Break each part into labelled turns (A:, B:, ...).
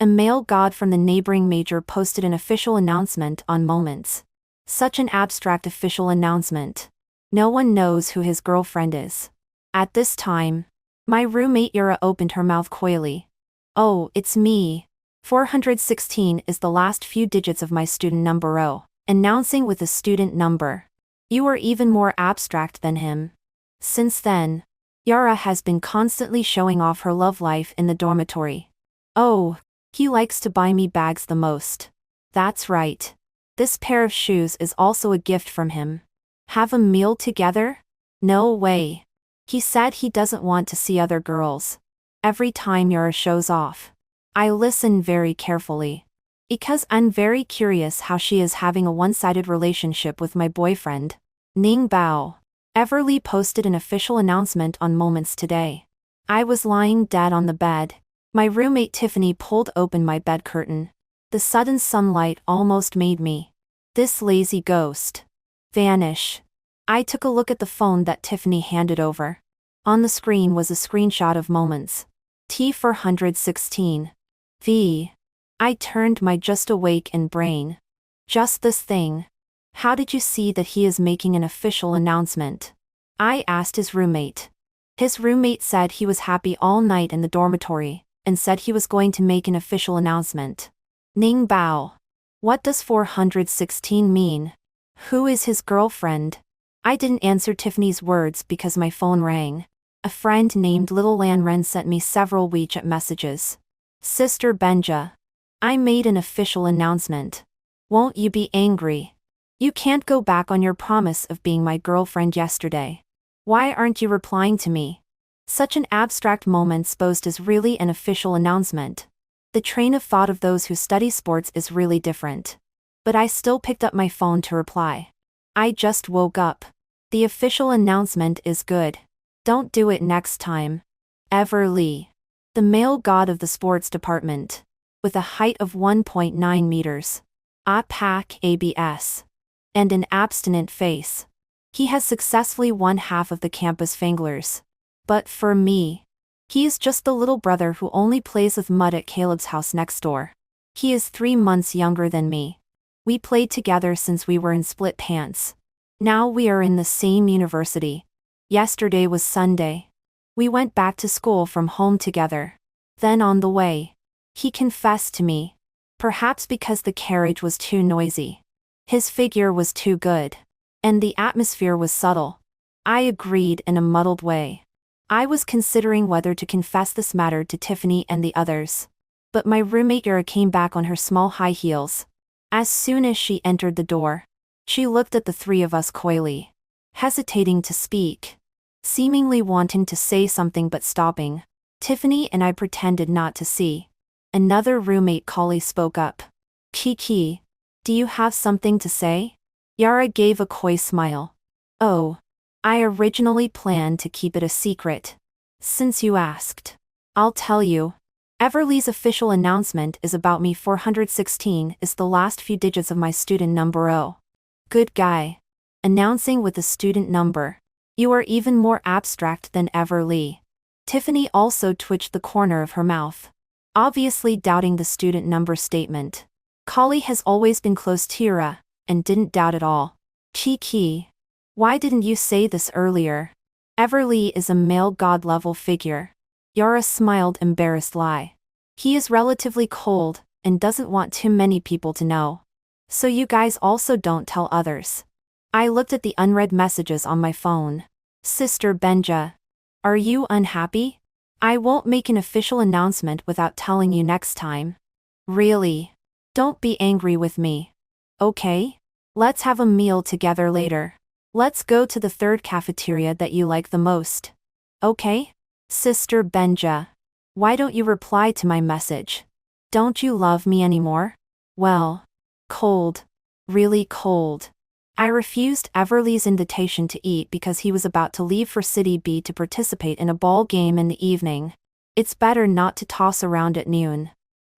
A: A male god from the neighboring major posted an official announcement on Moments. Such an abstract official announcement. No one knows who his girlfriend is. At this time, my roommate Yura opened her mouth coyly. Oh, it's me. 416 is the last few digits of my student number, announcing with a student number. You are even more abstract than him. Since then, Yara has been constantly showing off her love life in the dormitory. Oh, he likes to buy me bags the most. That's right. This pair of shoes is also a gift from him. Have a meal together? No way. He said he doesn't want to see other girls. Every time Yara shows off, I listen very carefully. Because I'm very curious how she is having a one-sided relationship with my boyfriend. Ning Bao. Everly posted an official announcement on Moments today. I was lying dead on the bed. My roommate Tiffany pulled open my bed curtain. The sudden sunlight almost made me. This lazy ghost. Vanish. I took a look at the phone that Tiffany handed over. On the screen was a screenshot of Moments. T416. V. I turned my just awake and brain. Just this thing. How did you see that he is making an official announcement? I asked his roommate. His roommate said he was happy all night in the dormitory, and said he was going to make an official announcement. Ning Bao. What does 416 mean? Who is his girlfriend? I didn't answer Tiffany's words because my phone rang. A friend named Little Lan Ren sent me several WeChat messages. Sister Benja. I made an official announcement. Won't you be angry? You can't go back on your promise of being my girlfriend yesterday. Why aren't you replying to me? Such an abstract moment posed is really an official announcement. The train of thought of those who study sports is really different. But I still picked up my phone to reply. I just woke up. The official announcement is good. Don't do it next time. Everly. The male god of the sports department. With a height of 1.9 meters. A pack ABS. And an abstinent face. He has successfully won half of the campus Fanglers. But for me, he is just the little brother who only plays with mud at Caleb's house next door. He is 3 months younger than me. We played together since we were in split pants. Now we are in the same university. Yesterday was Sunday. We went back to school from home together. Then on the way, he confessed to me. Perhaps because the carriage was too noisy. His figure was too good. And the atmosphere was subtle. I agreed in a muddled way. I was considering whether to confess this matter to Tiffany and the others. But my roommate Yura came back on her small high heels. As soon as she entered the door, she looked at the three of us coyly. Hesitating to speak. Seemingly wanting to say something but stopping. Tiffany and I pretended not to see. Another roommate Kali spoke up. Kiki. Do you have something to say? Yara gave a coy smile. Oh. I originally planned to keep it a secret. Since you asked, I'll tell you. Everly's official announcement is about me. 416 is the last few digits of my student number. Good guy. Announcing with a student number. You are even more abstract than Everly. Tiffany also twitched the corner of her mouth. Obviously doubting the student number statement. Kali has always been close to Yura, and didn't doubt at all. Kiki. Why didn't you say this earlier? Everly is a male god-level figure. Yara smiled embarrassed lie. He is relatively cold, and doesn't want too many people to know. So you guys also don't tell others. I looked at the unread messages on my phone. Sister Benja. Are you unhappy? I won't make an official announcement without telling you next time. Really? Don't be angry with me. Okay? Let's have a meal together later. Let's go to the third cafeteria that you like the most. Okay? Sister Benja. Why don't you reply to my message? Don't you love me anymore? Well. Cold. Really cold. I refused Everly's invitation to eat because he was about to leave for City B to participate in a ball game in the evening. It's better not to toss around at noon.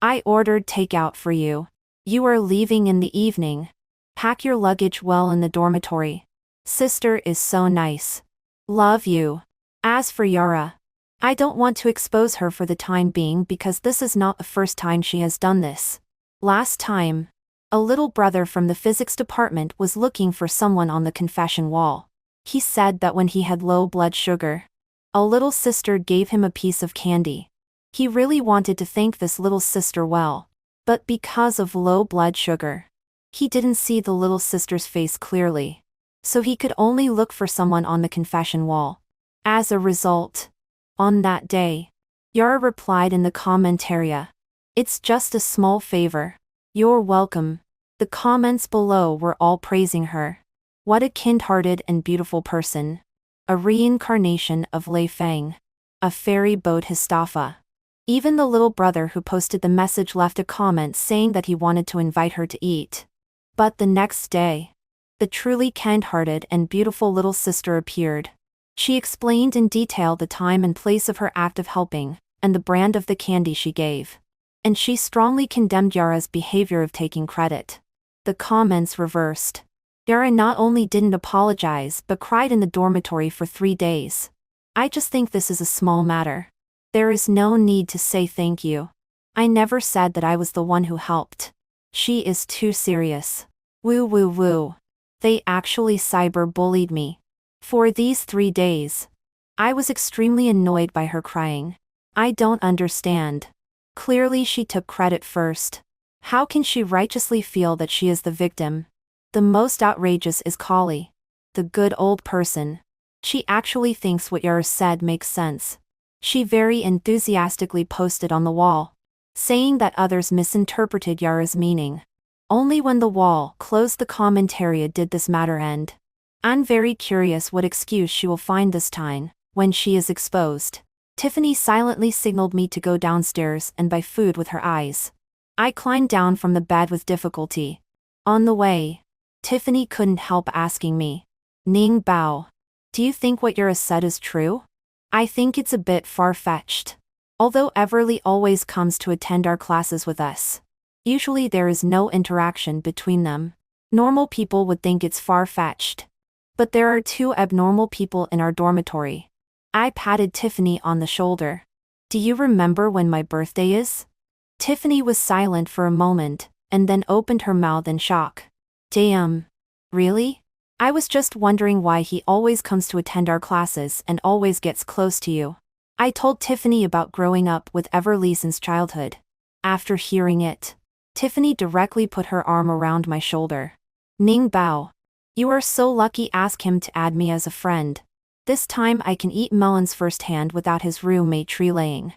A: I ordered takeout for you. You are leaving in the evening. Pack your luggage well in the dormitory. Sister is so nice. Love you. As for Yara, I don't want to expose her for the time being because this is not the first time she has done this. Last time, a little brother from the physics department was looking for someone on the confession wall. He said that when he had low blood sugar, a little sister gave him a piece of candy. He really wanted to thank this little sister well, but because of low blood sugar, he didn't see the little sister's face clearly, so he could only look for someone on the confession wall. As a result, on that day, Yara replied in the comment area, "It's just a small favor. You're welcome." The comments below were all praising her. What a kind-hearted and beautiful person. A reincarnation of Lei Feng. A fairy Bodhisattva. Even the little brother who posted the message left a comment saying that he wanted to invite her to eat. But the next day, the truly kind-hearted and beautiful little sister appeared. She explained in detail the time and place of her act of helping, and the brand of the candy she gave. And she strongly condemned Yara's behavior of taking credit. The comments reversed. Yara not only didn't apologize but cried in the dormitory for 3 days. I just think this is a small matter. There is no need to say thank you. I never said that I was the one who helped. She is too serious. Woo woo woo. They actually cyber-bullied me. For these 3 days, I was extremely annoyed by her crying. I don't understand. Clearly she took credit first. How can she righteously feel that she is the victim? The most outrageous is Kali, the good old person. She actually thinks what Yara said makes sense. She very enthusiastically posted on the wall, saying that others misinterpreted Yara's meaning. Only when the wall closed the commentary did this matter end. I'm very curious what excuse she will find this time, when she is exposed. Tiffany silently signaled me to go downstairs and buy food with her eyes. I climbed down from the bed with difficulty. On the way, Tiffany couldn't help asking me, "Ning Bao, do you think what Yara said is true?" I think it's a bit far-fetched. Although Everly always comes to attend our classes with us, usually there is no interaction between them. Normal people would think it's far-fetched. But there are 2 abnormal people in our dormitory. I patted Tiffany on the shoulder. "Do you remember when my birthday is?" Tiffany was silent for a moment, and then opened her mouth in shock. "Damn. Really? I was just wondering why he always comes to attend our classes and always gets close to you." I told Tiffany about growing up with Everly since childhood. After hearing it, Tiffany directly put her arm around my shoulder. "Ning Bao, you are so lucky. Ask him to add me as a friend. This time I can eat melons firsthand without his roommate tree laying."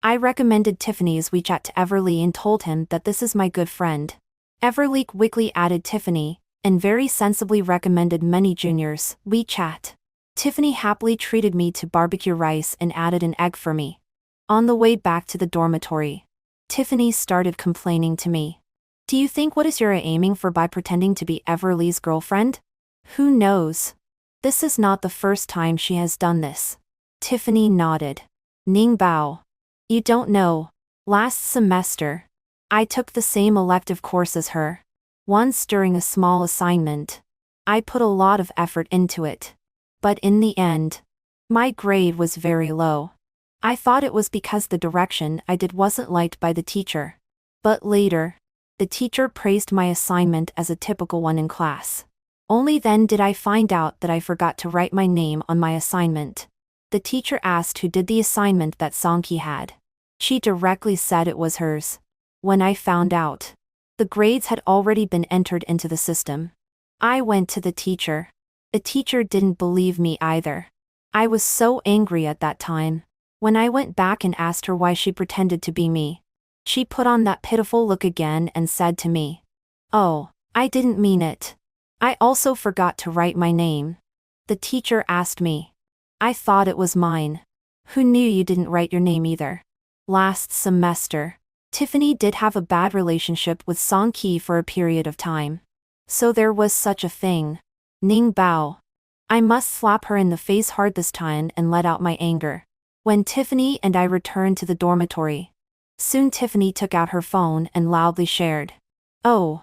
A: I recommended Tiffany's WeChat to Everly and told him that this is my good friend. Everly quickly added Tiffany, and very sensibly recommended many juniors' WeChat. Tiffany happily treated me to barbecue rice and added an egg for me. On the way back to the dormitory, Tiffany started complaining to me. "Do you think what is Yura aiming for by pretending to be Everly's girlfriend? Who knows? This is not the first time she has done this." Tiffany nodded. "Ning Bao, you don't know. Last semester, I took the same elective course as her. Once during a small assignment, I put a lot of effort into it. But in the end, my grade was very low. I thought it was because the direction I did wasn't liked by the teacher. But later, the teacher praised my assignment as a typical one in class. Only then did I find out that I forgot to write my name on my assignment. The teacher asked who did the assignment that Songki had. She directly said it was hers. When I found out, the grades had already been entered into the system. I went to the teacher. The teacher didn't believe me either. I was so angry at that time. When I went back and asked her why she pretended to be me, she put on that pitiful look again and said to me, "Oh, I didn't mean it. I also forgot to write my name." The teacher asked me. I thought it was mine. "Who knew you didn't write your name either?" Last semester, Tiffany did have a bad relationship with Song Ki for a period of time. So there was such a thing. Ning Bao. I must slap her in the face hard this time and let out my anger. When Tiffany and I returned to the dormitory, soon Tiffany took out her phone and loudly shared. "Oh."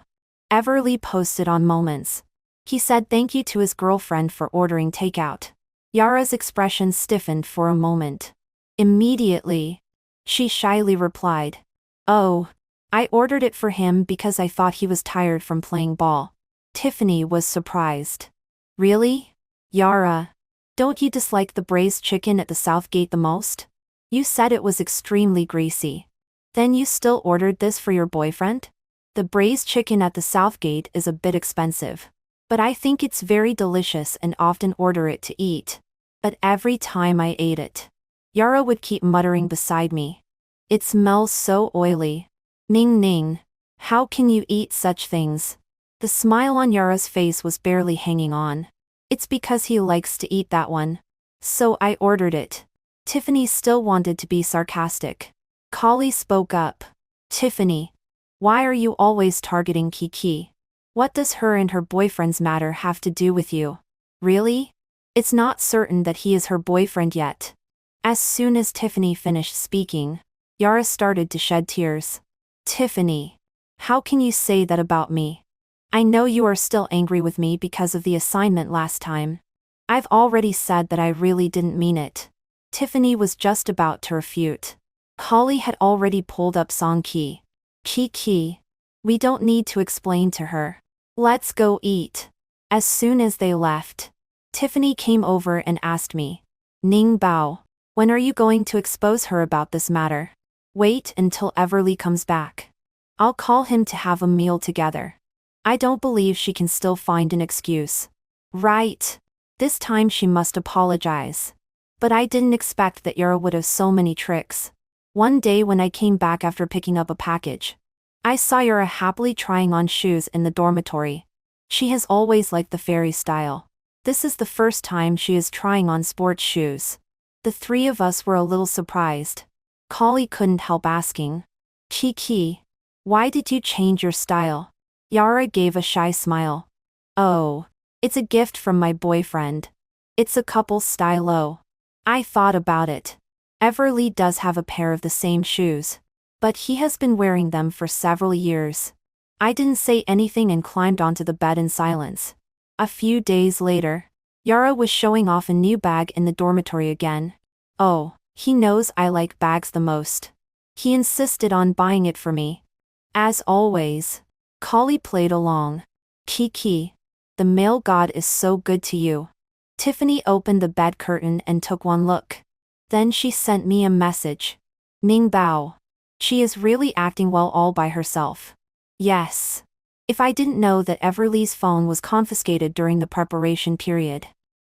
A: Everly posted on Moments. He said thank you to his girlfriend for ordering takeout. Yara's expression stiffened for a moment. Immediately. She shyly replied. Oh. I ordered it for him because I thought he was tired from playing ball. Tiffany was surprised. Really? Yara. Don't you dislike the braised chicken at the South Gate the most? You said it was extremely greasy. Then you still ordered this for your boyfriend? The braised chicken at the South Gate is a bit expensive. But I think it's very delicious and often order it to eat. But every time I ate it, Yara would keep muttering beside me. It smells so oily. Ning ning. How can you eat such things? The smile on Yara's face was barely hanging on. It's because he likes to eat that one. So I ordered it. Tiffany still wanted to be sarcastic. Kali spoke up. Tiffany. Why are you always targeting Kiki? What does her and her boyfriend's matter have to do with you? Really? It's not certain that he is her boyfriend yet. As soon as Tiffany finished speaking, Yara started to shed tears. Tiffany. How can you say that about me? I know you are still angry with me because of the assignment last time. I've already said that I really didn't mean it. Tiffany was just about to refute. Kali had already pulled up Songki. Kiki. We don't need to explain to her. Let's go eat. As soon as they left, Tiffany came over and asked me. Ning Bao. When are you going to expose her about this matter? Wait until Everly comes back. I'll call him to have a meal together. I don't believe she can still find an excuse. Right. This time she must apologize. But I didn't expect that Yara would have so many tricks. One day when I came back after picking up a package, I saw Yara happily trying on shoes in the dormitory. She has always liked the fairy style. This is the first time she is trying on sports shoes. The three of us were a little surprised. Kali couldn't help asking. Kiki. Why did you change your style? Yara gave a shy smile. Oh. It's a gift from my boyfriend. It's a couple stylo. I thought about it. Everly does have a pair of the same shoes. But he has been wearing them for several years. I didn't say anything and climbed onto the bed in silence. A few days later, Yara was showing off a new bag in the dormitory again. Oh, he knows I like bags the most. He insisted on buying it for me. As always, Kali played along. Kiki. The male god is so good to you. Tiffany opened the bed curtain and took one look. Then she sent me a message. Ning Bao. She is really acting well all by herself. Yes. If I didn't know that Everly's phone was confiscated during the preparation period,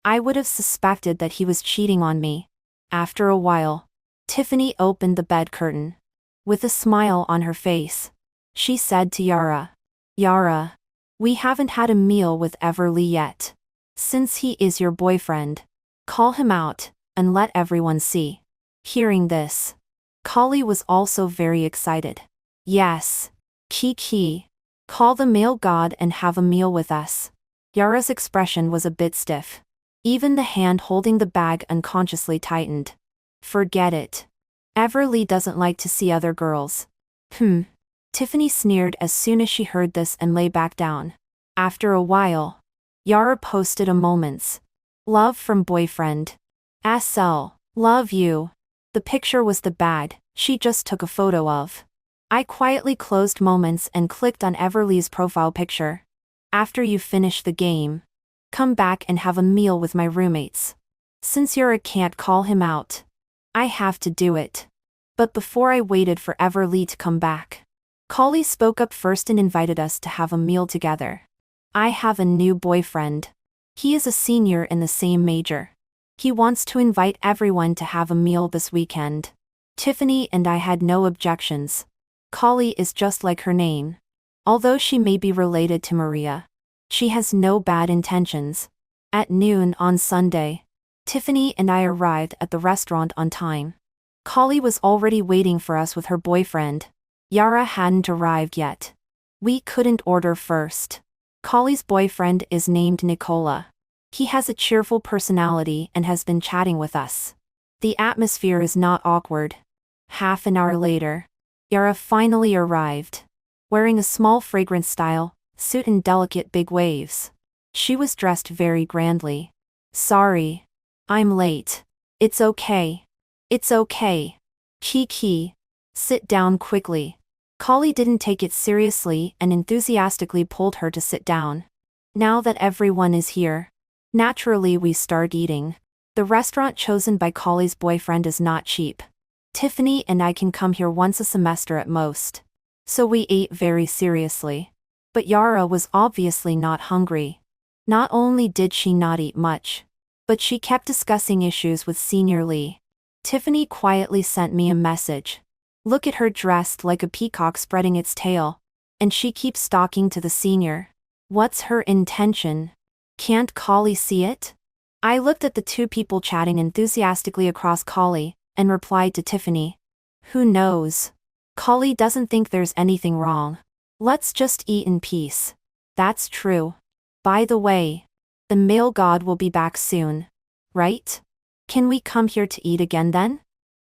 A: I would have suspected that he was cheating on me. After a while, Tiffany opened the bed curtain. With a smile on her face, she said to Yara. Yara. We haven't had a meal with Everly yet. Since he is your boyfriend, call him out, and let everyone see. Hearing this, Kali was also very excited. Yes. Kiki. Call the male god and have a meal with us. Yara's expression was a bit stiff. Even the hand holding the bag unconsciously tightened. Forget it. Everly doesn't like to see other girls. Tiffany sneered as soon as she heard this and lay back down. After a while, Yara posted a moment's love from boyfriend. SL. Love you. The picture was the bag she just took a photo of. I quietly closed moments and clicked on Everly's profile picture. After you finish the game, come back and have a meal with my roommates. Since Yara can't call him out, I have to do it. But before I waited for Everly to come back, Kali spoke up first and invited us to have a meal together. I have a new boyfriend. He is a senior in the same major. He wants to invite everyone to have a meal this weekend. Tiffany and I had no objections. Kali is just like her name. Although she may be related to Maria, she has no bad intentions. At noon on Sunday, Tiffany and I arrived at the restaurant on time. Kali was already waiting for us with her boyfriend. Yara hadn't arrived yet. We couldn't order first. Kali's boyfriend is named Nicola. He has a cheerful personality and has been chatting with us. The atmosphere is not awkward. Half an hour later, Yara finally arrived. Wearing a small fragrant style suit and delicate big waves. She was dressed very grandly. Sorry. I'm late. It's okay. It's okay. Kiki. Sit down quickly. Kali didn't take it seriously and enthusiastically pulled her to sit down. Now that everyone is here, naturally we start eating. The restaurant chosen by Kali's boyfriend is not cheap. Tiffany and I can come here once a semester at most. So we ate very seriously. But Yara was obviously not hungry. Not only did she not eat much, but she kept discussing issues with Senior Lee. Tiffany quietly sent me a message. Look at her dressed like a peacock spreading its tail. And she keeps talking to the senior. What's her intention? Can't Kali see it? I looked at the two people chatting enthusiastically across Kali, and replied to Tiffany. Who knows? Kali doesn't think there's anything wrong. Let's just eat in peace. That's true. By the way, the male god will be back soon. Right? Can we come here to eat again then?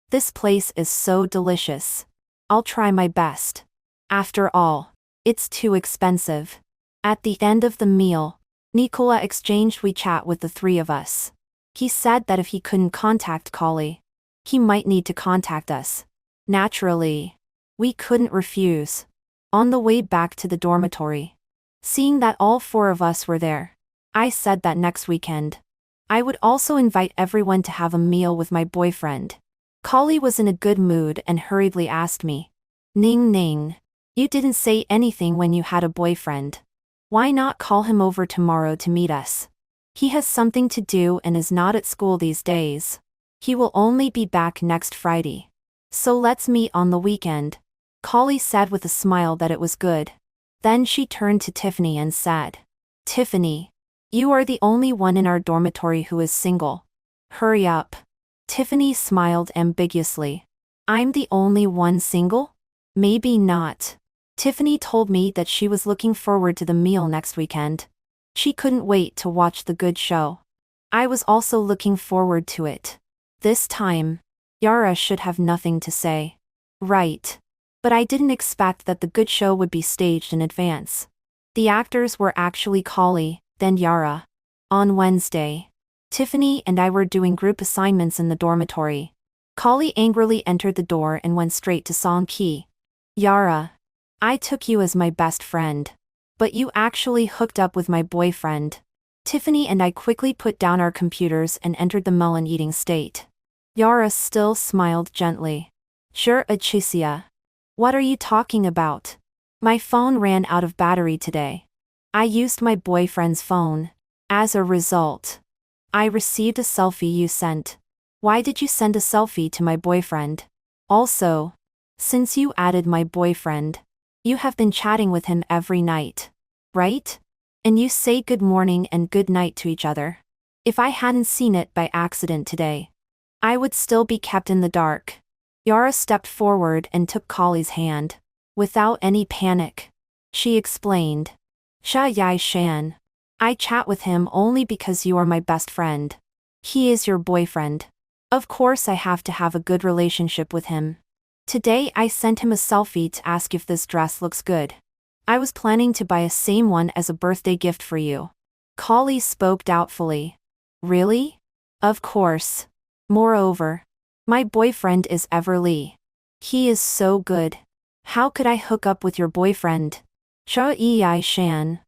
A: This place is so delicious. I'll try my best. After all, it's too expensive. At the end of the meal, Nikola exchanged WeChat with the three of us. He said that if he couldn't contact Kali, he might need to contact us. Naturally, we couldn't refuse. On the way back to the dormitory, seeing that all four of us were there, I said that next weekend, I would also invite everyone to have a meal with my boyfriend. Kali was in a good mood and hurriedly asked me, Ning Ning, you didn't say anything when you had a boyfriend. Why not call him over tomorrow to meet us? He has something to do and is not at school these days. He will only be back next Friday. So let's meet on the weekend. Kali said with a smile that it was good. Then she turned to Tiffany and said, Tiffany, you are the only one in our dormitory who is single. Hurry up. Tiffany smiled ambiguously. I'm the only one single? Maybe not. Tiffany told me that she was looking forward to the meal next weekend. She couldn't wait to watch the good show. I was also looking forward to it. This time, Yara should have nothing to say. Right. But I didn't expect that the good show would be staged in advance. The actors were actually Kali, then Yara. On Wednesday, Tiffany and I were doing group assignments in the dormitory. Kali angrily entered the door and went straight to Song Ki. Yara, I took you as my best friend. But you actually hooked up with my boyfriend. Tiffany and I quickly put down our computers and entered the melon-eating state. Yara still smiled gently. Sure, Achicia. What are you talking about? My phone ran out of battery today. I used my boyfriend's phone. As a result, I received a selfie you sent. Why did you send a selfie to my boyfriend? Also, since you added my boyfriend, you have been chatting with him every night, right? And you say good morning and good night to each other. If I hadn't seen it by accident today, I would still be kept in the dark. Yara stepped forward and took Kali's hand. Without any panic, she explained. Sha Yai Shan. I chat with him only because you are my best friend. He is your boyfriend. Of course I have to have a good relationship with him. Today I sent him a selfie to ask if this dress looks good. I was planning to buy a same one as a birthday gift for you. Kali spoke doubtfully. Really? Of course. Moreover, my boyfriend is Everly. He is so good. How could I hook up with your boyfriend? Cha Yi Shan.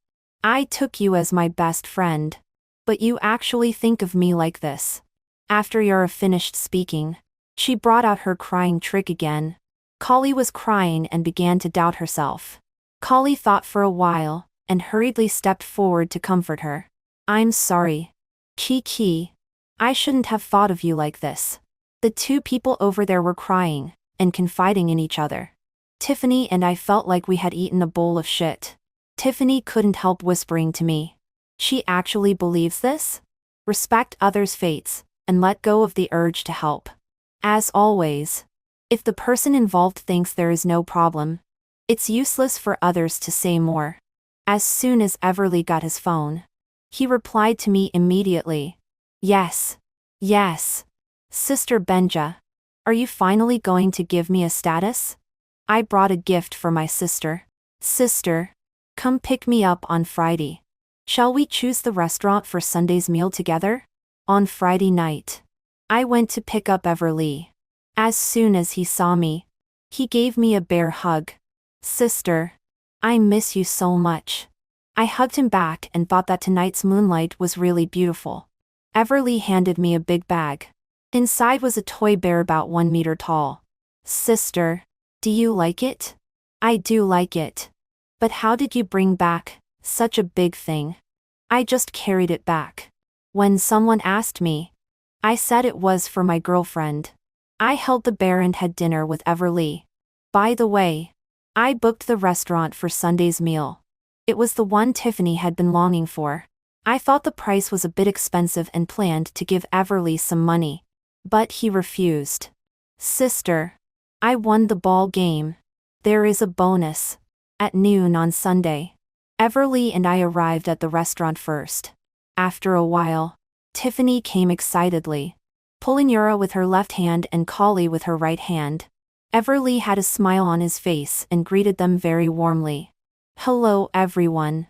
A: I took you as my best friend. But you actually think of me like this. After Yara finished speaking, she brought out her crying trick again. Kali was crying and began to doubt herself. Kali thought for a while, and hurriedly stepped forward to comfort her. I'm sorry. Kiki. I shouldn't have thought of you like this. The two people over there were crying, and confiding in each other. Tiffany and I felt like we had eaten a bowl of shit. Tiffany couldn't help whispering to me. She actually believes this? Respect others' fates, and let go of the urge to help. As always, if the person involved thinks there is no problem, it's useless for others to say more. As soon as Everly got his phone, he replied to me immediately. Yes. Yes. Sister Benja, are you finally going to give me a status? I brought a gift for my sister. Sister, come pick me up on Friday. Shall we choose the restaurant for Sunday's meal together? On Friday night, I went to pick up Everly. As soon as he saw me, he gave me a bear hug. Sister, I miss you so much. I hugged him back and thought that tonight's moonlight was really beautiful. Everly handed me a big bag. Inside was a toy bear about 1 meter tall. Sister, do you like it? I do like it. But how did you bring back such a big thing? I just carried it back. When someone asked me, I said it was for my girlfriend. I held the bear and had dinner with Everly. By the way, I booked the restaurant for Sunday's meal. It was the one Tiffany had been longing for. I thought the price was a bit expensive and planned to give Everly some money. But he refused. Sister, I won the ball game. There is a bonus. At noon on Sunday, Everly and I arrived at the restaurant first. After a while, Tiffany came excitedly, pulling Yura with her left hand and Kali with her right hand. Everly had a smile on his face and greeted them very warmly. Hello everyone.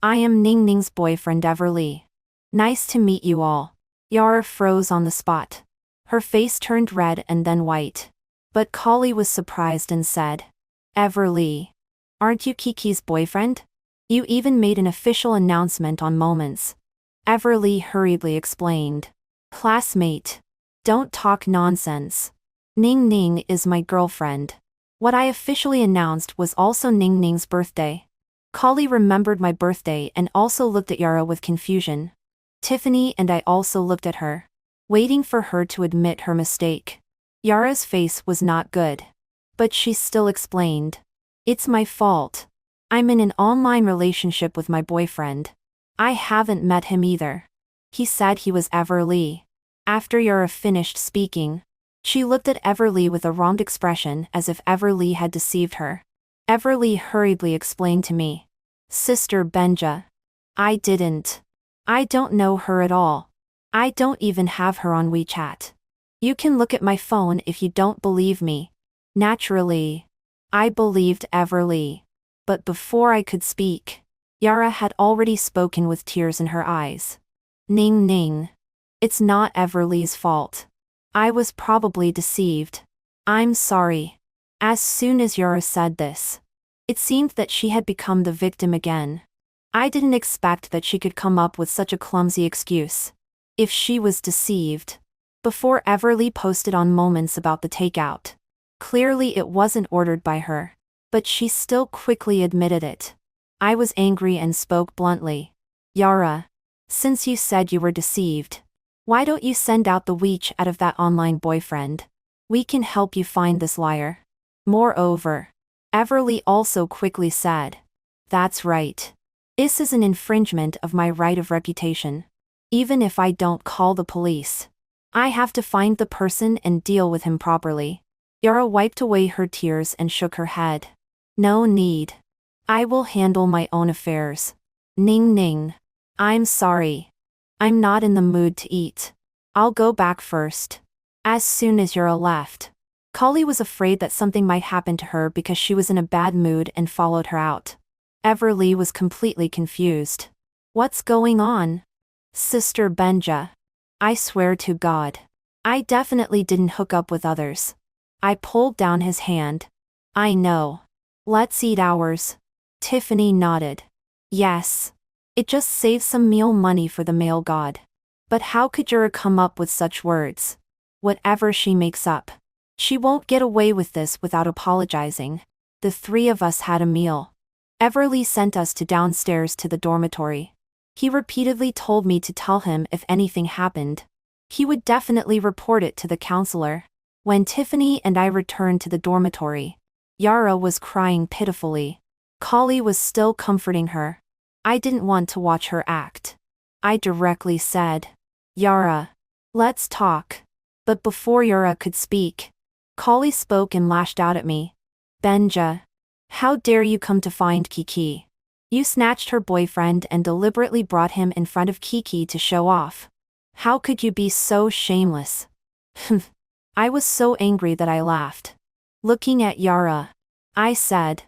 A: I am Ning Ning's boyfriend Everly. Nice to meet you all. Yara froze on the spot. Her face turned red and then white. But Kali was surprised and said, Everly, aren't you Kiki's boyfriend? You even made an official announcement on Moments. Everly hurriedly explained. Classmate. Don't talk nonsense. Ning Ning is my girlfriend. What I officially announced was also Ning Ning's birthday. Kali remembered my birthday and also looked at Yara with confusion. Tiffany and I also looked at her, waiting for her to admit her mistake. Yara's face was not good. But she still explained. It's my fault. I'm in an online relationship with my boyfriend. I haven't met him either. He said he was Everly. After Yara finished speaking, she looked at Everly with a wronged expression as if Everly had deceived her. Everly hurriedly explained to me. Sister Benja. I don't know her at all. I don't even have her on WeChat. You can look at my phone if you don't believe me. Naturally, I believed Everly. But before I could speak, Yara had already spoken with tears in her eyes. Ning Ning. It's not Everly's fault. I was probably deceived. I'm sorry. As soon as Yara said this, it seemed that she had become the victim again. I didn't expect that she could come up with such a clumsy excuse. If she was deceived. Before Everly posted on Moments about the takeout. Clearly it wasn't ordered by her. But she still quickly admitted it. I was angry and spoke bluntly. Yara, since you said you were deceived, why don't you send out the WeChat of that online boyfriend? We can help you find this liar. Moreover, Everly also quickly said. That's right. This is an infringement of my right of reputation. Even if I don't call the police, I have to find the person and deal with him properly. Yara wiped away her tears and shook her head. No need. I will handle my own affairs. Ning Ning. I'm sorry. I'm not in the mood to eat. I'll go back first. As soon as Yara left, Kali was afraid that something might happen to her because she was in a bad mood and followed her out. Everly was completely confused. What's going on? Sister Benja. I swear to God. I definitely didn't hook up with others. I pulled down his hand. I know. Let's eat ours. Tiffany nodded. Yes. It just saves some meal money for the male god. But how could Yura come up with such words? Whatever she makes up, she won't get away with this without apologizing. The three of us had a meal. Everly sent us to downstairs to the dormitory. He repeatedly told me to tell him if anything happened. He would definitely report it to the counselor. When Tiffany and I returned to the dormitory, Yara was crying pitifully. Kali was still comforting her. I didn't want to watch her act. I directly said, Yara, let's talk. But before Yara could speak, Kali spoke and lashed out at me. Benja, how dare you come to find Kiki? You snatched her boyfriend and deliberately brought him in front of Kiki to show off. How could you be so shameless? I was so angry that I laughed. Looking at Yara, I said,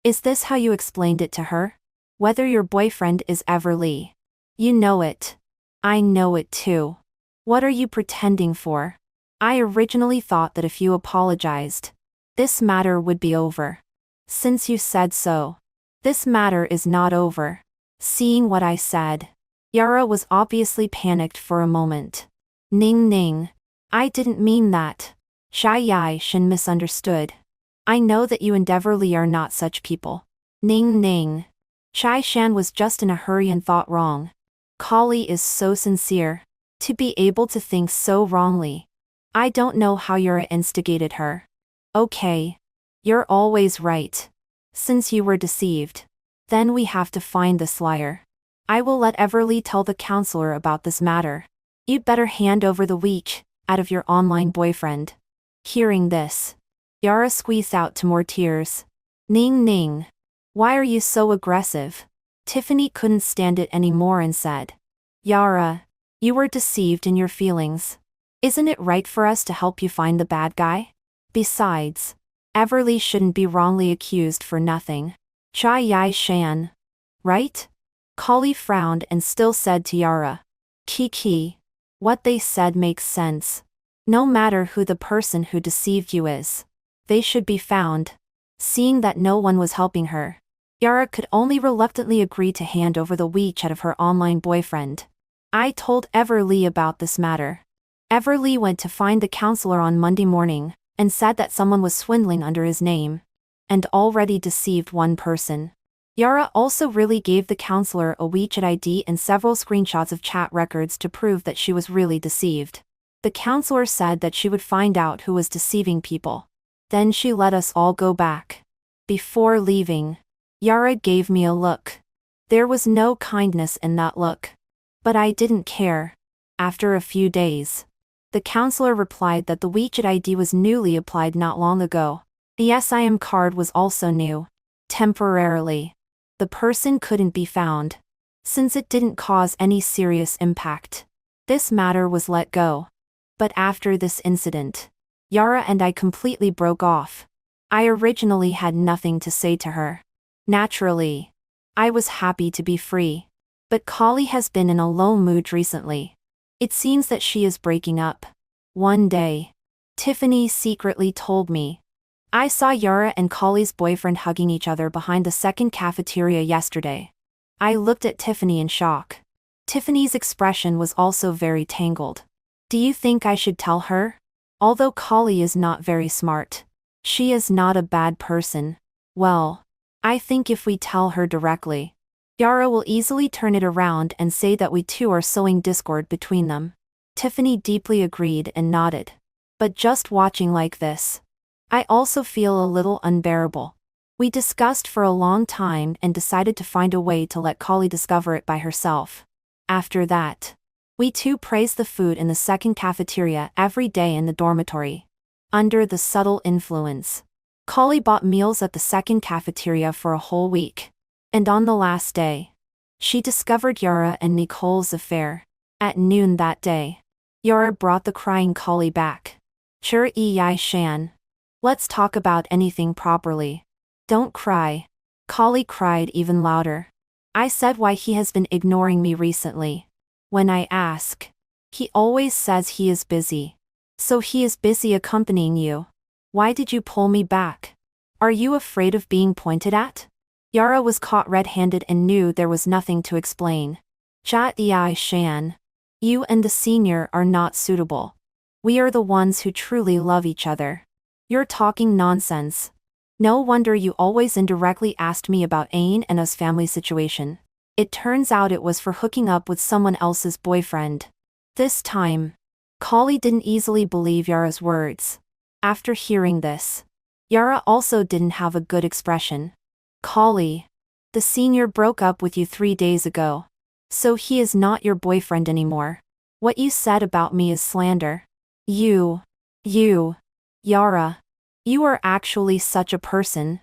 A: is this how you explained it to her? Whether your boyfriend is Everly. You know it. I know it too. What are you pretending for? I originally thought that if you apologized, this matter would be over. Since you said so, this matter is not over. Seeing what I said, Yara was obviously panicked for a moment. Ning Ning. I didn't mean that. Xia Yai Shen misunderstood. I know that you and Everly are not such people. Ning Ning. Chai Shan was just in a hurry and thought wrong. Kali is so sincere. To be able to think so wrongly. I don't know how Yara instigated her. Okay. You're always right. Since you were deceived, then we have to find this liar. I will let Everly tell the counselor about this matter. You'd better hand over the week out of your online boyfriend. Hearing this, Yara squeezed out two more tears. Ning Ning. Why are you so aggressive? Tiffany couldn't stand it anymore and said. Yara, you were deceived in your feelings. Isn't it right for us to help you find the bad guy? Besides, Everly shouldn't be wrongly accused for nothing. Chai Yai Shan. Right? Kali frowned and still said to Yara. Kiki. What they said makes sense. No matter who the person who deceived you is, they should be found. Seeing that no one was helping her, Yara could only reluctantly agree to hand over the WeChat of her online boyfriend. I told Everly about this matter. Everly went to find the counselor on Monday morning and said that someone was swindling under his name and already deceived one person. Yara also really gave the counselor a WeChat ID and several screenshots of chat records to prove that she was really deceived. The counselor said that she would find out who was deceiving people. Then she let us all go back. Before leaving, Yara gave me a look. There was no kindness in that look. But I didn't care. After a few days, the counselor replied that the WeChat ID was newly applied not long ago. The SIM card was also new. Temporarily. The person couldn't be found. Since it didn't cause any serious impact, this matter was let go. But after this incident, Yara and I completely broke off. I originally had nothing to say to her. Naturally, I was happy to be free. But Kali has been in a low mood recently. It seems that she is breaking up. One day, Tiffany secretly told me. I saw Yara and Kali's boyfriend hugging each other behind the second cafeteria yesterday. I looked at Tiffany in shock. Tiffany's expression was also very tangled. Do you think I should tell her? Although Kali is not very smart, she is not a bad person. Well, I think if we tell her directly, Yara will easily turn it around and say that we two are sowing discord between them. Tiffany deeply agreed and nodded. But just watching like this, I also feel a little unbearable. We discussed for a long time and decided to find a way to let Kali discover it by herself. After that, we two praised the food in the second cafeteria every day in the dormitory. Under the subtle influence, Kali bought meals at the second cafeteria for a whole week. And on the last day, she discovered Yara and Nicole's affair. At noon that day, Yara brought the crying Kali back. Chur Yai Shan. Let's talk about anything properly. Don't cry. Kali cried even louder. I said why he has been ignoring me recently. When I ask, he always says he is busy. So he is busy accompanying you. Why did you pull me back? Are you afraid of being pointed at? Yara was caught red-handed and knew there was nothing to explain. Jia Yai Shan. You and the senior are not suitable. We are the ones who truly love each other. You're talking nonsense. No wonder you always indirectly asked me about Ain and us family situation. It turns out it was for hooking up with someone else's boyfriend. This time, Kali didn't easily believe Yara's words. After hearing this, Yara also didn't have a good expression. Kali, the senior broke up with you 3 days ago. So he is not your boyfriend anymore. What you said about me is slander. Yara. You are actually such a person.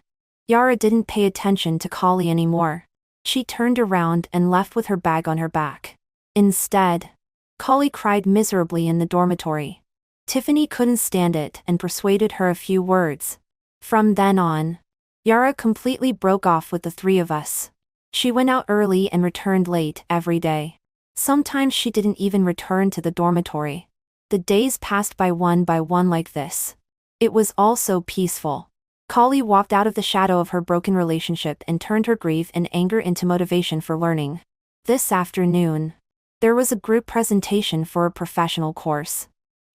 A: Yara didn't pay attention to Kali anymore. She turned around and left with her bag on her back. Instead, Kali cried miserably in the dormitory. Tiffany couldn't stand it and persuaded her a few words. From then on, Yara completely broke off with the three of us. She went out early and returned late every day. Sometimes she didn't even return to the dormitory. The days passed by one like this. It was all so peaceful. Kali walked out of the shadow of her broken relationship and turned her grief and anger into motivation for learning. This afternoon, there was a group presentation for a professional course.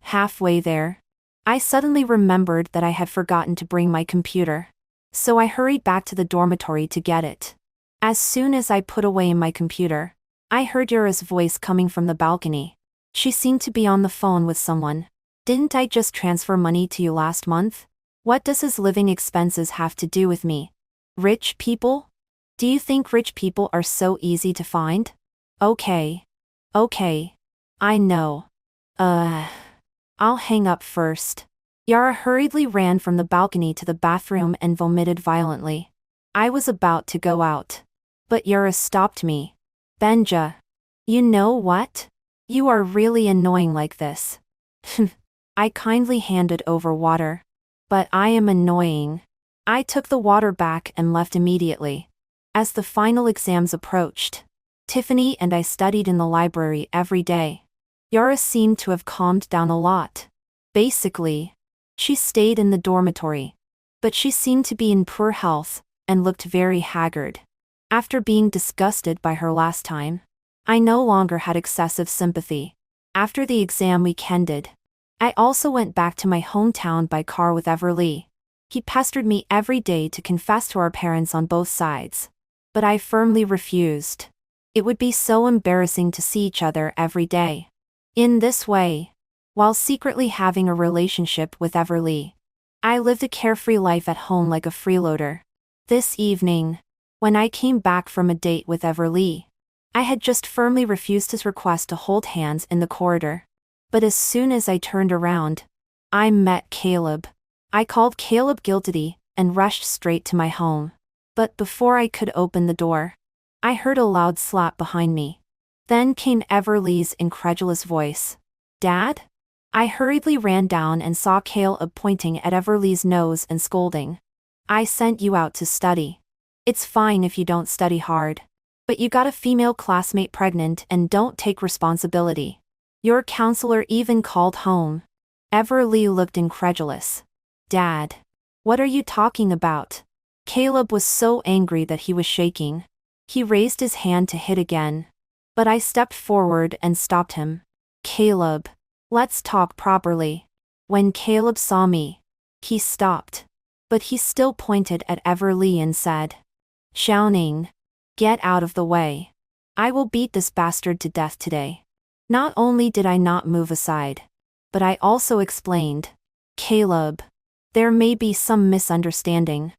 A: Halfway there, I suddenly remembered that I had forgotten to bring my computer. So I hurried back to the dormitory to get it. As soon as I put away my computer, I heard Yura's voice coming from the balcony. She seemed to be on the phone with someone. Didn't I just transfer money to you last month? What does his living expenses have to do with me? Rich people? Do you think rich people are so easy to find? Okay. I know. I'll hang up first. Yara hurriedly ran from the balcony to the bathroom and vomited violently. I was about to go out. But Yara stopped me. Benja. You know what? You are really annoying like this. I kindly handed over water. But I am annoying. I took the water back and left immediately. As the final exams approached, Tiffany and I studied in the library every day. Yara seemed to have calmed down a lot. Basically, she stayed in the dormitory. But she seemed to be in poor health and looked very haggard. After being disgusted by her last time, I no longer had excessive sympathy. After the exam week ended, I also went back to my hometown by car with Everly. He pestered me every day to confess to our parents on both sides. But I firmly refused. It would be so embarrassing to see each other every day. In this way, while secretly having a relationship with Everly, I lived a carefree life at home like a freeloader. This evening, when I came back from a date with Everly, I had just firmly refused his request to hold hands in the corridor. But as soon as I turned around, I met Caleb. I called Caleb guilty and rushed straight to my home. But before I could open the door, I heard a loud slap behind me. Then came Everly's incredulous voice. Dad? I hurriedly ran down and saw Caleb pointing at Everly's nose and scolding. I sent you out to study. It's fine if you don't study hard. But you got a female classmate pregnant and don't take responsibility. Your counselor even called home. Everly looked incredulous. Dad. What are you talking about? Caleb was so angry that he was shaking. He raised his hand to hit again. But I stepped forward and stopped him. Caleb. Let's talk properly. When Caleb saw me, he stopped. But he still pointed at Everly and said, Xiaoning. Get out of the way. I will beat this bastard to death today. Not only did I not move aside, but I also explained. Caleb. There may be some misunderstanding.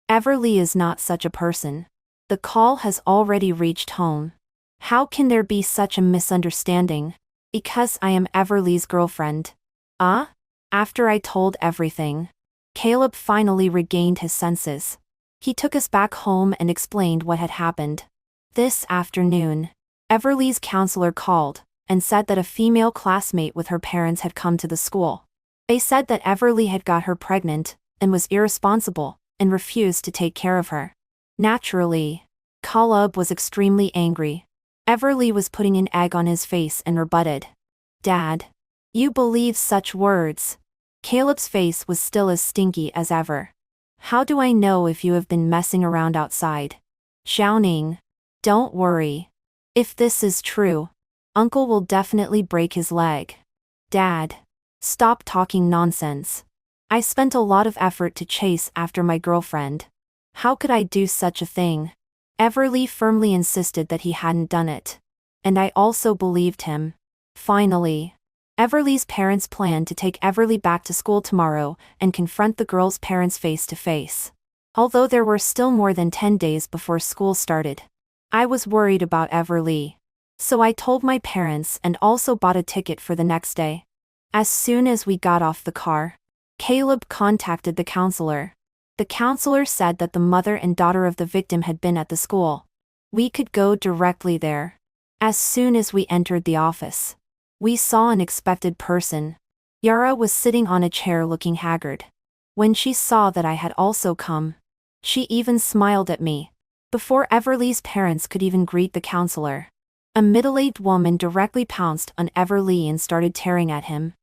A: Everly is not such a person. The call has already reached home. How can there be such a misunderstanding? Because I am Everly's girlfriend. After I told everything, Caleb finally regained his senses. He took us back home and explained what had happened. This afternoon, Everly's counselor called and said that a female classmate with her parents had come to the school. They said that Everly had got her pregnant and was irresponsible and refused to take care of her. Naturally, Caleb was extremely angry. Everly was putting an egg on his face and rebutted. Dad. You believe such words? Caleb's face was still as stinky as ever. How do I know if you have been messing around outside? Xiaoning. Don't worry. If this is true, Uncle will definitely break his leg. Dad. Stop talking nonsense. I spent a lot of effort to chase after my girlfriend. How could I do such a thing? Everly firmly insisted that he hadn't done it. And I also believed him. Finally, Everly's parents planned to take Everly back to school tomorrow and confront the girl's parents face to face. Although there were still more than 10 days before school started, I was worried about Everly. So I told my parents and also bought a ticket for the next day. As soon as we got off the car, Caleb contacted the counselor. The counselor said that the mother and daughter of the victim had been at the school. We could go directly there. As soon as we entered the office, we saw an expected person. Yara was sitting on a chair looking haggard. When she saw that I had also come, she even smiled at me. Before Everly's parents could even greet the counselor, a middle-aged woman directly pounced on Everly and started tearing at him.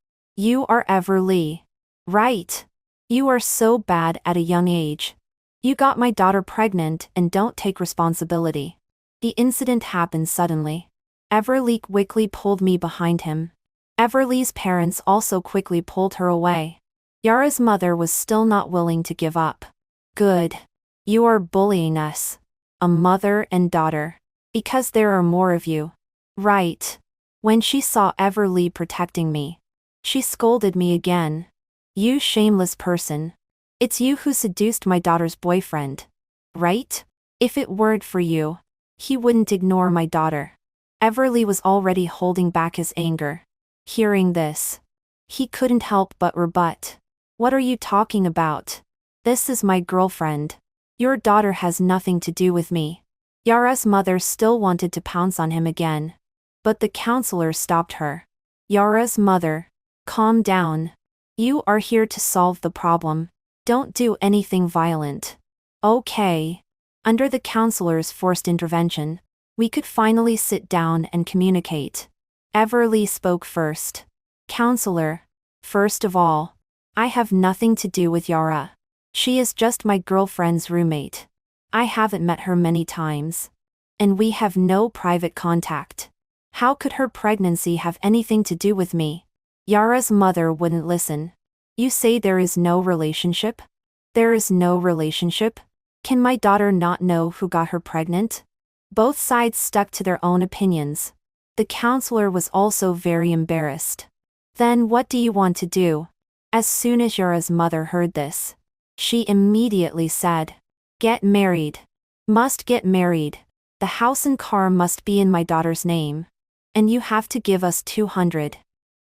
A: You are Everly. Right. You are so bad at a young age. You got my daughter pregnant and don't take responsibility. The incident happened suddenly. Everly quickly pulled me behind him. Everly's parents also quickly pulled her away. Yara's mother was still not willing to give up. Good. You are bullying us. A mother and daughter. Because there are more of you. Right. When she saw Everly protecting me, she scolded me again. You shameless person. It's you who seduced my daughter's boyfriend. Right? If it weren't for you, he wouldn't ignore my daughter. Everly was already holding back his anger. Hearing this, he couldn't help but rebut. What are you talking about? This is my girlfriend. Your daughter has nothing to do with me. Yara's mother still wanted to pounce on him again. But the counselor stopped her. Yara's mother, calm down. You are here to solve the problem. Don't do anything violent. Okay. Under the counselor's forced intervention, we could finally sit down and communicate. Everly spoke first. Counselor, first of all, I have nothing to do with Yara. She is just my girlfriend's roommate. I haven't met her many times. And we have no private contact. How could her pregnancy have anything to do with me? Yara's mother wouldn't listen. You say there is no relationship? There is no relationship? Can my daughter not know who got her pregnant? Both sides stuck to their own opinions. The counselor was also very embarrassed. Then what do you want to do? As soon as Yara's mother heard this, she immediately said, Get married. Must get married. The house and car must be in my daughter's name. And you have to give us 200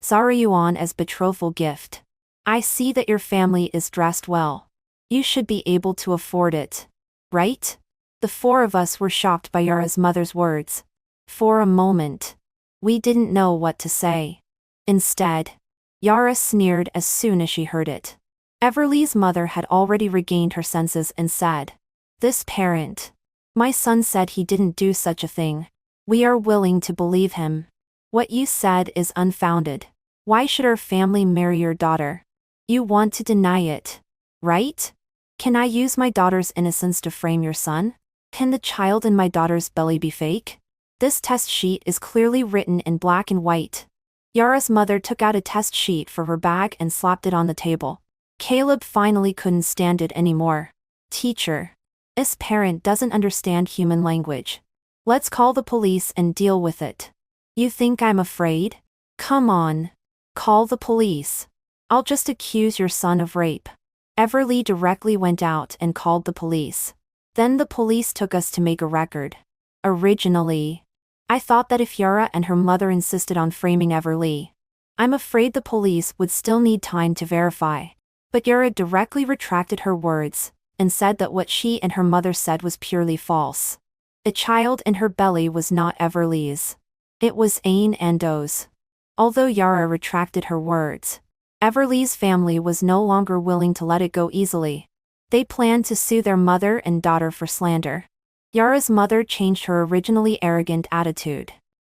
A: Zaryuan as betrothal gift. I see that your family is dressed well. You should be able to afford it. Right? The four of us were shocked by Yara's mother's words. For a moment, we didn't know what to say. Instead, Yara sneered as soon as she heard it. Everly's mother had already regained her senses and said, This parent. My son said he didn't do such a thing. We are willing to believe him. What you said is unfounded. Why should our family marry your daughter? You want to deny it, right? Can I use my daughter's innocence to frame your son? Can the child in my daughter's belly be fake? This test sheet is clearly written in black and white. Yara's mother took out a test sheet from her bag and slapped it on the table. Caleb finally couldn't stand it anymore. Teacher. This parent doesn't understand human language. Let's call the police and deal with it. You think I'm afraid? Come on. Call the police. I'll just accuse your son of rape. Everly directly went out and called the police. Then the police took us to make a record. Originally, I thought that if Yara and her mother insisted on framing Everly, I'm afraid the police would still need time to verify. But Yara directly retracted her words and said that what she and her mother said was purely false. The child in her belly was not Everly's. It was Ain Ando's. Although Yara retracted her words, Everly's family was no longer willing to let it go easily. They planned to sue their mother and daughter for slander. Yara's mother changed her originally arrogant attitude.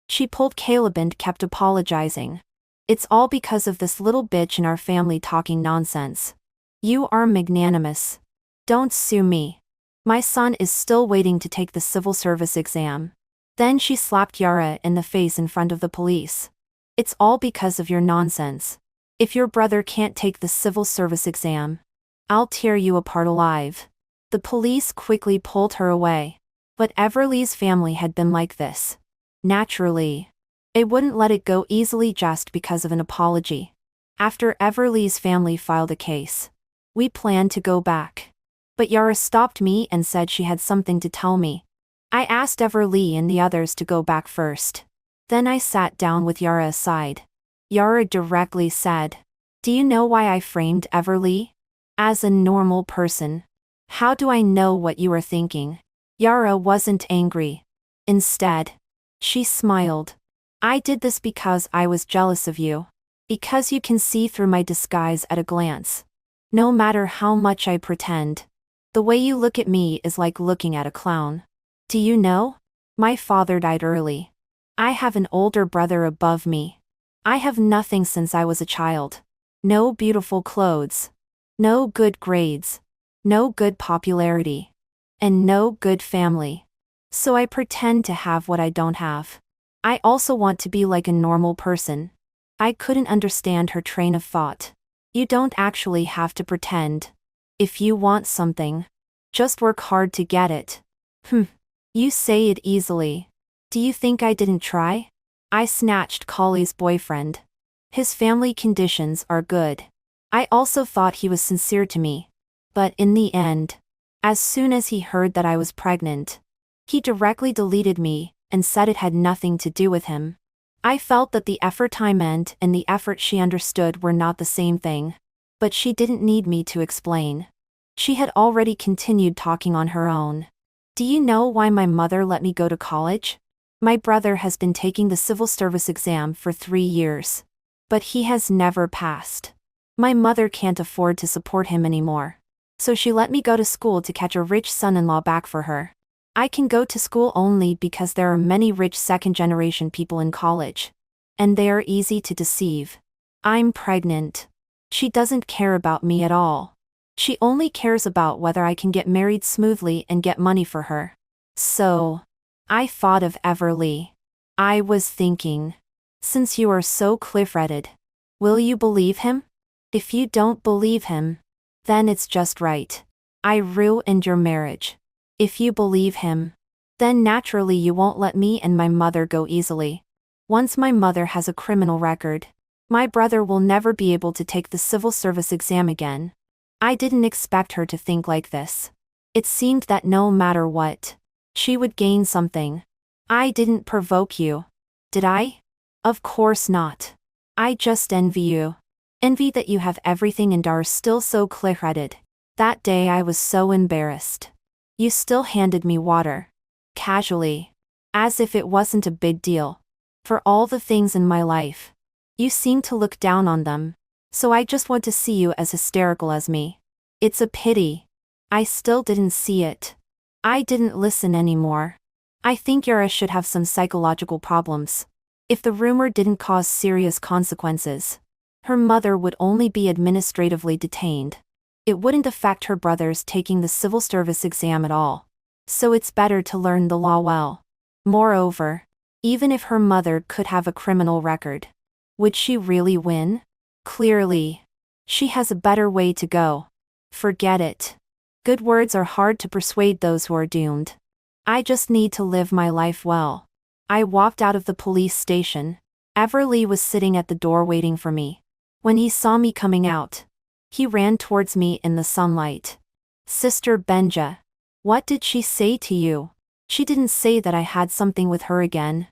A: She pulled Caleb and kept apologizing. It's all because of this little bitch in our family talking nonsense. You are magnanimous. Don't sue me. My son is still waiting to take the civil service exam. Then she slapped Yara in the face in front of the police. It's all because of your nonsense. If your brother can't take the civil service exam, I'll tear you apart alive. The police quickly pulled her away. But Everly's family had been like this. Naturally, they wouldn't let it go easily just because of an apology. After Everly's family filed a case, we planned to go back. But Yara stopped me and said she had something to tell me. I asked Everly and the others to go back first. Then I sat down with Yara aside. Yara directly said, Do you know why I framed Everly? As a normal person. How do I know what you are thinking? Yara wasn't angry. Instead, she smiled. I did this because I was jealous of you. Because you can see through my disguise at a glance. No matter how much I pretend. The way you look at me is like looking at a clown. Do you know? My father died early. I have an older brother above me. I have nothing since I was a child. No beautiful clothes. No good grades. No good popularity. And no good family. So I pretend to have what I don't have. I also want to be like a normal person. I couldn't understand her train of thought. You don't actually have to pretend. If you want something, just work hard to get it. You say it easily. Do you think I didn't try? I snatched Collie's boyfriend. His family conditions are good. I also thought he was sincere to me. But in the end, as soon as he heard that I was pregnant, he directly deleted me and said it had nothing to do with him. I felt that the effort I meant and the effort she understood were not the same thing. But she didn't need me to explain. She had already continued talking on her own. Do you know why my mother let me go to college? My brother has been taking the civil service exam for 3 years. But he has never passed. My mother can't afford to support him anymore. So she let me go to school to catch a rich son-in-law back for her. I can go to school only because there are many rich second-generation people in college. And they are easy to deceive. I'm pregnant. She doesn't care about me at all. She only cares about whether I can get married smoothly and get money for her. So, I thought of Everly. I was thinking, since you are so clear-headed, will you believe him? If you don't believe him, then it's just right. I ruined your marriage. If you believe him, then naturally you won't let me and my mother go easily. Once my mother has a criminal record, my brother will never be able to take the civil service exam again. I didn't expect her to think like this. It seemed that no matter what, she would gain something. I didn't provoke you. Did I? Of course not. I just envy you. Envy that you have everything and are still so clear-headed. That day I was so embarrassed. You still handed me water. Casually. As if it wasn't a big deal. For all the things in my life. You seem to look down on them. So I just want to see you as hysterical as me. It's a pity. I still didn't see it. I didn't listen anymore. I think Yara should have some psychological problems. If the rumor didn't cause serious consequences, her mother would only be administratively detained. It wouldn't affect her brothers taking the civil service exam at all. So it's better to learn the law well. Moreover, even if her mother could have a criminal record, would she really win? Clearly, she has a better way to go. Forget it. Good words are hard to persuade those who are doomed. I just need to live my life well. I walked out of the police station. Everly was sitting at the door waiting for me. When he saw me coming out, he ran towards me in the sunlight. Sister Benja. What did she say to you? She didn't say that I had something with her again.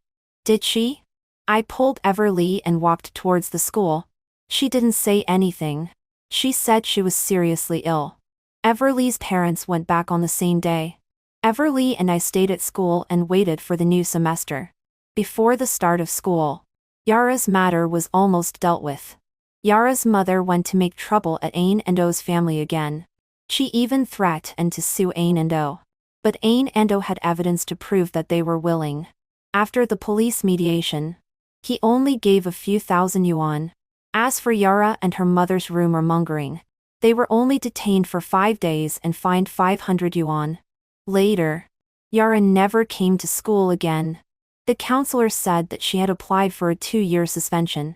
A: Did she? I pulled Everly and walked towards the school. She didn't say anything. She said she was seriously ill. Everly's parents went back on the same day. Everly and I stayed at school and waited for the new semester. Before the start of school, Yara's matter was almost dealt with. Yara's mother went to make trouble at Ain and O's family again. She even threatened to sue Ain and O. But Ain and O had evidence to prove that they were willing. After the police mediation, he only gave a few thousand yuan. As for Yara and her mother's rumor mongering, they were only detained for 5 days and fined 500 yuan. Later, Yara never came to school again. The counselor said that she had applied for a 2-year suspension.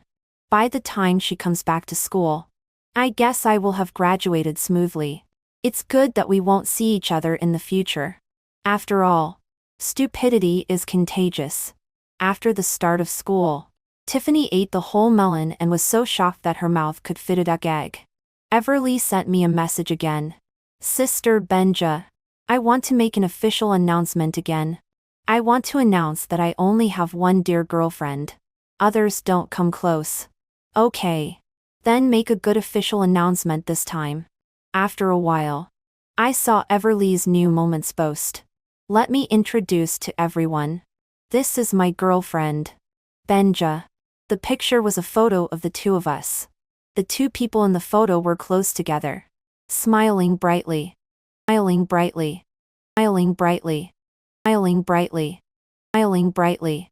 A: By the time she comes back to school, I guess I will have graduated smoothly. It's good that we won't see each other in the future. After all, stupidity is contagious. After the start of school, Tiffany ate the whole melon and was so shocked that her mouth could fit a duck egg. Everly sent me a message again. Sister Benja, I want to make an official announcement again. I want to announce that I only have one dear girlfriend. Others don't come close. Okay. Then make a good official announcement this time. After a while, I saw Everly's new Moments post. Let me introduce to everyone. This is my girlfriend, Benja. The picture was a photo of the two of us. The two people in the photo were close together, smiling brightly, smiling brightly, smiling brightly, smiling brightly, smiling brightly.